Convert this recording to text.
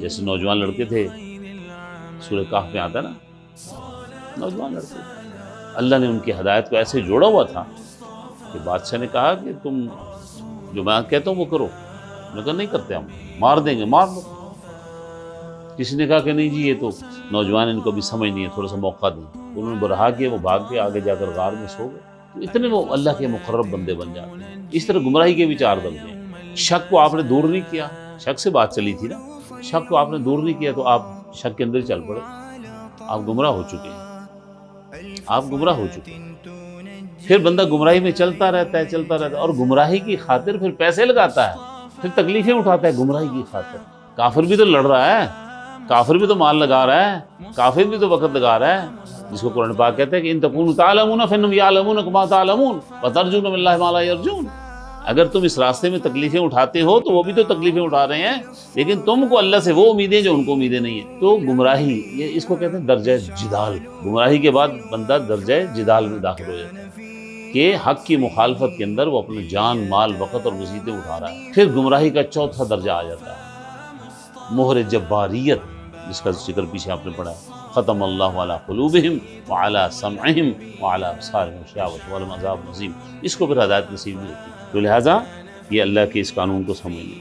جیسے نوجوان لڑکے تھے، سورہ کہف میں آتا ہے نا، نوجوان لڑکے، اللہ نے ان کی ہدایت کو ایسے جوڑا ہوا تھا کہ بادشاہ نے کہا کہ تم جو میں کہتا ہوں وہ کرو، انہوں نے کہا نہیں کرتے، ہم مار دیں گے، مار دو۔ کسی نے کہا کہ نہیں جی یہ تو نوجوان، ان کو بھی سمجھ نہیں ہے، تھوڑا سا موقع دیں۔ انہوں نے برہا کیا، وہ بھاگ کے آگے جا کر غار میں سو گئے۔ تو اتنے وہ اللہ کے مقرب بندے بن جاتے ہیں۔ اس طرح گمراہی کے بھی چار درجے ہیں۔ شک کو آپ نے دور نہیں کیا، شک سے بات چلی تھی نا، شک کو آپ نے دور نہیں کیا تو آپ شک کے اندر چل پڑے، آپ گمراہ ہو چکے ہیں، آپ گمراہ ہو چکے ہیں۔ پھر بندہ گمراہی میں چلتا رہتا ہے اور گمراہی کی خاطر پھر پیسے لگاتا ہے، پھر تکلیفیں اٹھاتا ہے گمراہی کی خاطر۔ کافر بھی تو لڑ رہا ہے، کافر بھی تو مال لگا رہا ہے، کافر بھی تو وقت لگا رہا ہے، جس کو قرآن پاک کہتا ہے کہ ان تکونوا تعلمون فانہم یعلمون کما تعلمون وترجون من اللہ ما لا یرجون۔ اگر تم اس راستے میں تکلیفیں اٹھاتے ہو تو وہ بھی تو تکلیفیں اٹھا رہے ہیں، لیکن تم کو اللہ سے وہ امیدیں جو ان کو امیدیں نہیں ہیں۔ تو گمراہی، یہ اس کو کہتے ہیں درجہ جدال۔ گمراہی کے بعد بندہ درجہ جدال میں داخل ہو جاتا ہے کہ حق کی مخالفت کے اندر وہ اپنے جان، مال، وقت اور وسیلے اٹھا رہا ہے۔ پھر گمراہی کا چوتھا درجہ آ جاتا ہے مہر جباریت، جس کا ذکر پیچھے آپ نے پڑھا ہے، ختم اللہ علی قلوبہم وعلی سمعہم وعلی ابصارہم غشاوۃ ولہم عذاب عظیم۔ اس کو پھر ہدایت نصیب نہیں ہوتی۔ تو لہٰذا یہ اللہ کے اس قانون کو سمجھ لیں۔